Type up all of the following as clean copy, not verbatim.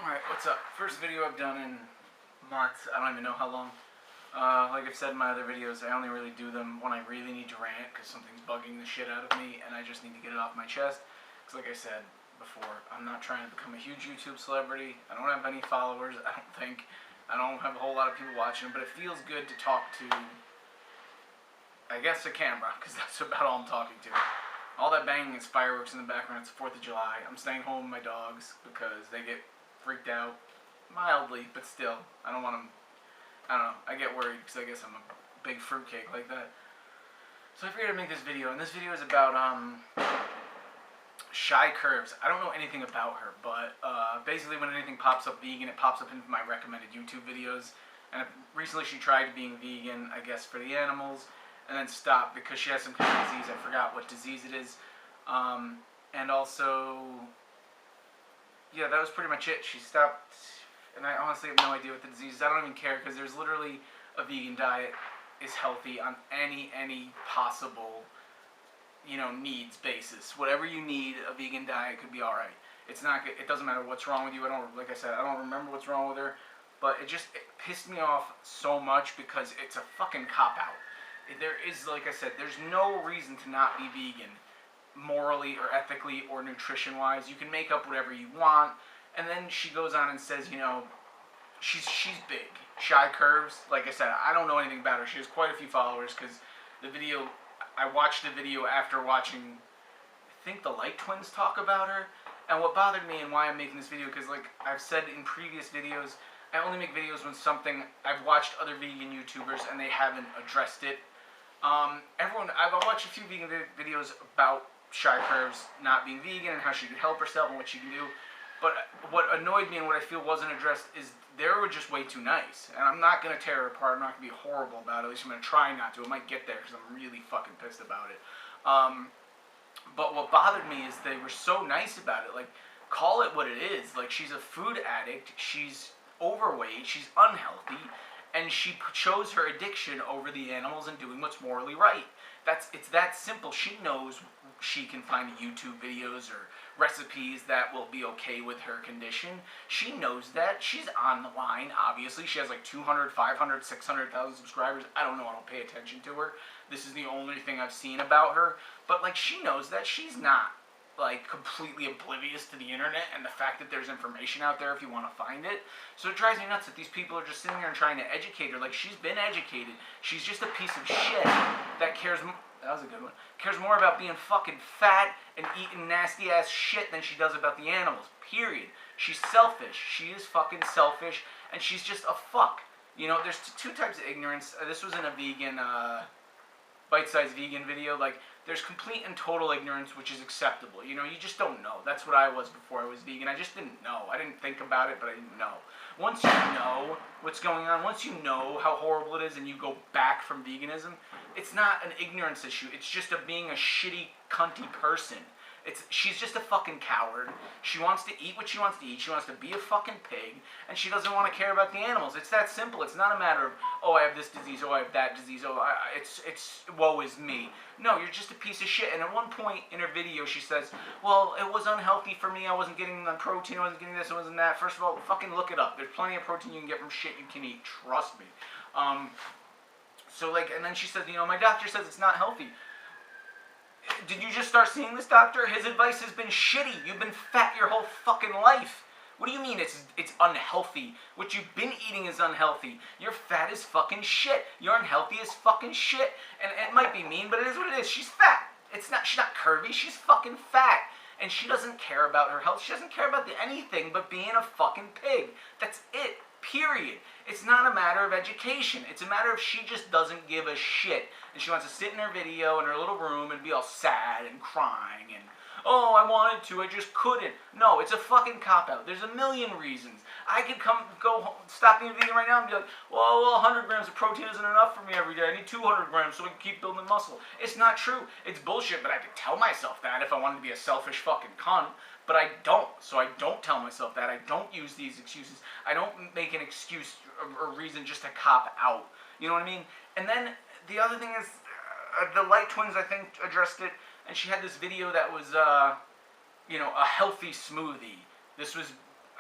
Alright, what's up? First video I've done in months. I don't even know how long. Like I've said in my other videos, I only really do them when I really need to rant because something's bugging the shit out of me and I just need to get it off my chest. Because like I said before, I'm not trying to become a huge YouTube celebrity. I don't have any followers, I don't think. I don't have a whole lot of people watching, but it feels good to talk to, I guess, a camera, because that's about all I'm talking to. All that banging is fireworks in the background. It's the 4th of July. I'm staying home with my dogs because they get freaked out. Mildly, but still. I don't want them... I don't know. I get worried because I guess I'm a big fruitcake like that. So I figured I'd make this video. And this video is about, Shicurves. I don't know anything about her, but basically when anything pops up vegan, it pops up into my recommended YouTube videos. And recently she tried being vegan, I guess, for the animals, and then stopped because she has some kind of disease. I forgot what disease it is. And also, yeah, that was pretty much it. She stopped, and I honestly have no idea what the disease is. I don't even care because there's literally a vegan diet is healthy on any possible, needs basis. Whatever you need, a vegan diet could be alright. It's not. It doesn't matter what's wrong with you. Like I said, I don't remember what's wrong with her, but it pissed me off so much because it's a fucking cop-out. There is, like I said, there's no reason to not be vegan, morally or ethically or nutrition-wise. You can make up whatever you want, and then she goes on and says, she's big. Shicurves, like I said, I don't know anything about her. She has quite a few followers because I watched the video after watching, I think the Light Twins talk about her, and what bothered me and why I'm making this video, because like I've said in previous videos, I only make videos when I've watched other vegan YouTubers and they haven't addressed it. I've watched a few vegan videos about Shicurves not being vegan and how she could help herself and what she can do. But what annoyed me and what I feel wasn't addressed is they were just way too nice. And I'm not going to tear her apart. I'm not going to be horrible about it. At least I'm going to try not to. I might get there because I'm really fucking pissed about it. But what bothered me is they were so nice about it. Like, call it what it is. Like, she's a food addict. She's overweight. She's unhealthy. And she chose her addiction over the animals and doing what's morally right. It's that simple. She knows she can find YouTube videos or recipes that will be okay with her condition. She knows that. She's on the line, obviously. She has like 200, 500, 600,000 subscribers. I don't know. I don't pay attention to her. This is the only thing I've seen about her. But like, she knows that. She's not like completely oblivious to the internet and the fact that there's information out there if you want to find it. So it drives me nuts that these people are just sitting there and trying to educate her. Like, she's been educated. She's just a piece of shit that cares. That was a good one. Cares more about being fucking fat and eating nasty ass shit than she does about the animals. Period. She's selfish. She is fucking selfish, and she's just a fuck. There's two types of ignorance. This was in a vegan, bite-sized vegan video. Like, there's complete and total ignorance, which is acceptable. You just don't know. That's what I was before I was vegan. I just didn't know. I didn't think about it, but I didn't know. Once you know what's going on, once you know how horrible it is and you go back from veganism, it's not an ignorance issue. It's just being a shitty, cunty person. She's just a fucking coward. She wants to eat what she wants to eat. She wants to be a fucking pig, and she doesn't want to care about the animals. It's that simple. It's not a matter of, oh, I have this disease, oh, I have that disease, oh, it's woe is me. No, you're just a piece of shit. And at one point in her video, she says, well, it was unhealthy for me. I wasn't getting the protein. I wasn't getting this. I wasn't that. First of all, fucking look it up. There's plenty of protein you can get from shit you can eat. Trust me. So, like, and then she says, my doctor says it's not healthy. Did you just start seeing this doctor? His advice has been shitty. You've been fat your whole fucking life. What do you mean it's unhealthy? What you've been eating is unhealthy. You're fat as fucking shit. You're unhealthy as fucking shit. And it might be mean, but it is what it is. She's fat. She's not curvy. She's fucking fat. And she doesn't care about her health. She doesn't care about anything but being a fucking pig. That's it. Period. It's not a matter of education. It's a matter of she just doesn't give a shit. And she wants to sit in her video in her little room and be all sad and crying and, oh, I wanted to, I just couldn't. No, it's a fucking cop-out. There's a million reasons. I could go home, stop being vegan right now and be like, well, 100 grams of protein isn't enough for me every day. I need 200 grams so I can keep building muscle. It's not true. It's bullshit, but I could tell myself that if I wanted to be a selfish fucking cunt. But I don't, so I don't tell myself that. I don't use these excuses. I don't make an excuse or reason just to cop out. You know what I mean? And then the other thing is, the Light Twins, I think, addressed it, and she had this video that was, a healthy smoothie. This was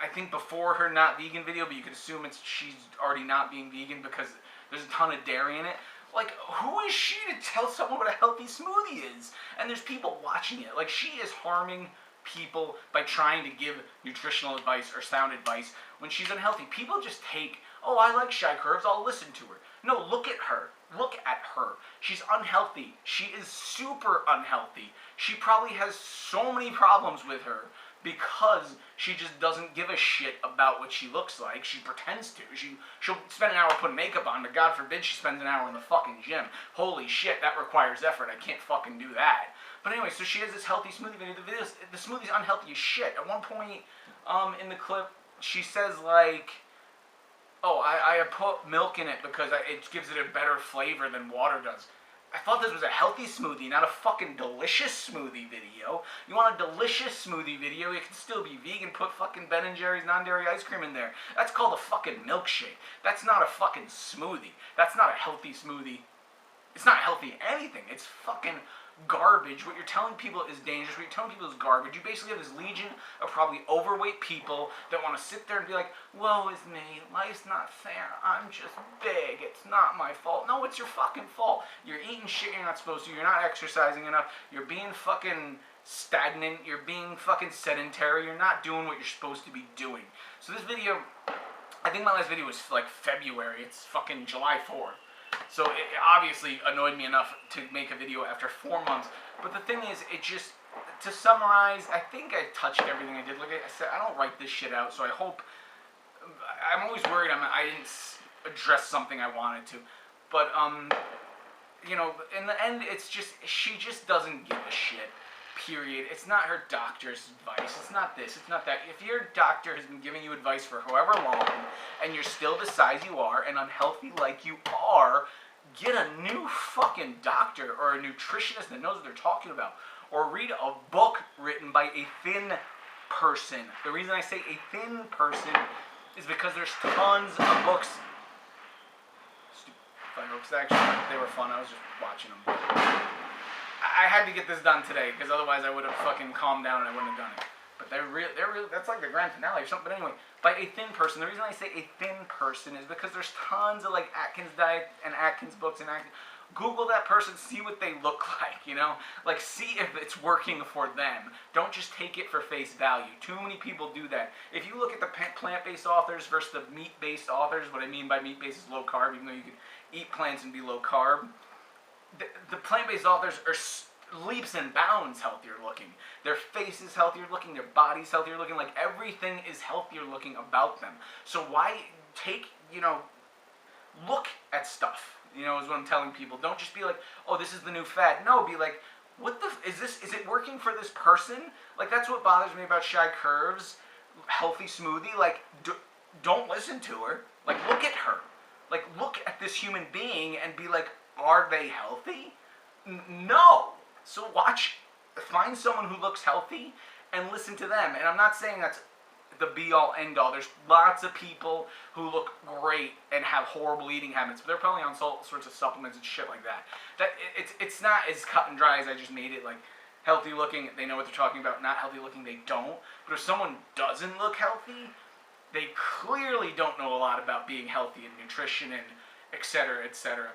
I think before her not vegan video, but you could assume she's already not being vegan because there's a ton of dairy in it. Like, who is she to tell someone what a healthy smoothie is? And there's people watching it. Like, she is harming people by trying to give nutritional advice or sound advice when she's unhealthy. People just take, oh, I like Shicurves, I'll listen to her. No, look at her. Look at her. She's unhealthy. She is super unhealthy. She probably has so many problems with her because she just doesn't give a shit about what she looks like. She pretends to. She'll spend an hour putting makeup on, but God forbid she spends an hour in the fucking gym. Holy shit, that requires effort. I can't fucking do that. But anyway, so she has this healthy smoothie video. The smoothie's unhealthy as shit. At one point in the clip, she says like, oh, I put milk in it because it gives it a better flavor than water does. I thought this was a healthy smoothie, not a fucking delicious smoothie video. You want a delicious smoothie video, it can still be vegan. Put fucking Ben & Jerry's non-dairy ice cream in there. That's called a fucking milkshake. That's not a fucking smoothie. That's not a healthy smoothie. It's not healthy anything. It's fucking garbage. What you're telling people is dangerous. What you're telling people is garbage. You basically have this legion of probably overweight people that want to sit there and be like, woe is me, life's not fair, I'm just big, it's not my fault. No, it's your fucking fault. You're eating shit you're not supposed to, you're not exercising enough, you're being fucking stagnant, you're being fucking sedentary, you're not doing what you're supposed to be doing. So this video, I think my last video was like February, it's fucking July 4th. So it obviously annoyed me enough to make a video after 4 months. But the thing is, it just, to summarize, I think I touched everything I did. Like I said, I don't write this shit out, so I hope, I'm always worried I didn't address something I wanted to. But, you know, in the end, it's just, she just doesn't give a shit. Period. It's not her doctor's advice. It's not this. It's not that. If your doctor has been giving you advice for however long, and you're still the size you are, and unhealthy like you are, get a new fucking doctor or a nutritionist that knows what they're talking about. Or read a book written by a thin person. The reason I say a thin person is because there's tons of books. Stupid, actually, they were fun. I was just watching them. I had to get this done today, because otherwise I would have fucking calmed down and I wouldn't have done it. But they're real, that's like the grand finale or something. But anyway, by a thin person, the reason I say a thin person is because there's tons of like Atkins diet and Atkins books and Atkins. Google that person, see what they look like, you know? Like, see if it's working for them. Don't just take it for face value. Too many people do that. If you look at the plant-based authors versus the meat-based authors, what I mean by meat-based is low carb, even though you can eat plants and be low carb. The plant-based authors are leaps and bounds healthier looking. Their face is healthier looking, their body's healthier looking, like everything is healthier looking about them. So why take, you know, look at stuff, you know, is what I'm telling people. Don't just be like, oh, this is the new fad. No, be like, what the, is it working for this person? Like, that's what bothers me about Shicurves, healthy smoothie. Like, don't listen to her. Like, look at her. Like, look at this human being and be like, are they healthy? No. So find someone who looks healthy and listen to them. And I'm not saying that's the be-all, end-all. There's lots of people who look great and have horrible eating habits, but they're probably on all sorts of supplements and shit like that. It's not as cut and dry as I just made it. Like, healthy looking, they know what they're talking about. Not healthy looking, they don't. But if someone doesn't look healthy, they clearly don't know a lot about being healthy and nutrition and et cetera, et cetera.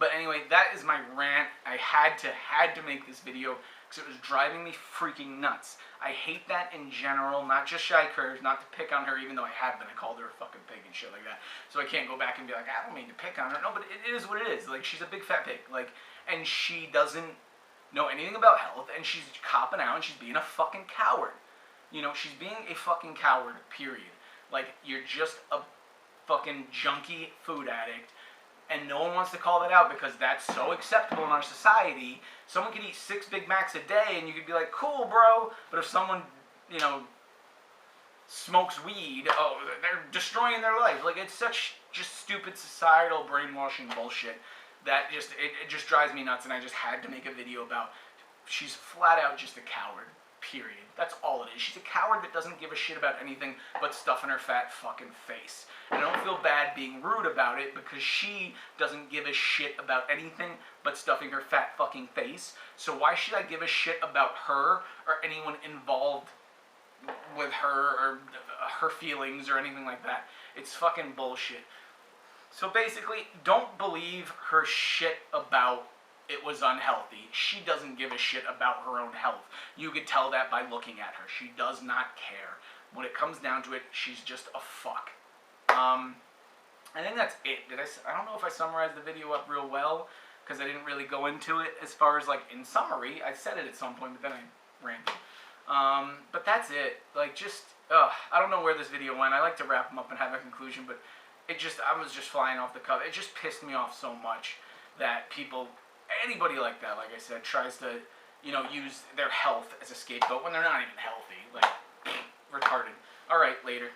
But anyway, that is my rant. I had to make this video because it was driving me freaking nuts. I hate that in general, not just Shicurves, not to pick on her, even though I have been. I called her a fucking pig and shit like that. So I can't go back and be like, I don't mean to pick on her. No, but it is what it is. Like, she's a big fat pig. Like, and she doesn't know anything about health, and she's copping out, and she's being a fucking coward. You know, she's being a fucking coward, period. Like, you're just a fucking junkie food addict. And no one wants to call that out because that's so acceptable in our society. Someone could eat 6 Big Macs a day and you could be like, cool, bro. But if someone, you know, smokes weed, oh, they're destroying their life. Like, it's such just stupid societal brainwashing bullshit that it just drives me nuts. And I just had to make a video about, she's flat out just a coward. Period. That's all it is. She's a coward that doesn't give a shit about anything but stuffing her fat fucking face. And I don't feel bad being rude about it because she doesn't give a shit about anything but stuffing her fat fucking face. So why should I give a shit about her or anyone involved with her or her feelings or anything like that. It's fucking bullshit. So basically, don't believe her shit about it was unhealthy. She doesn't give a shit about her own health. You could tell that by looking at her. She does not care. When it comes down to it, she's just a fuck. I think that's it. I don't know if I summarized the video up real well, because I didn't really go into it as far as, like, in summary. I said it at some point, but then I ranted. But that's it. Like, just, I don't know where this video went. I like to wrap them up and have a conclusion, but I was just flying off the cuff. It just pissed me off so much that anybody like that, like I said, tries to, use their health as a scapegoat when they're not even healthy. Like, retarded. Alright, later.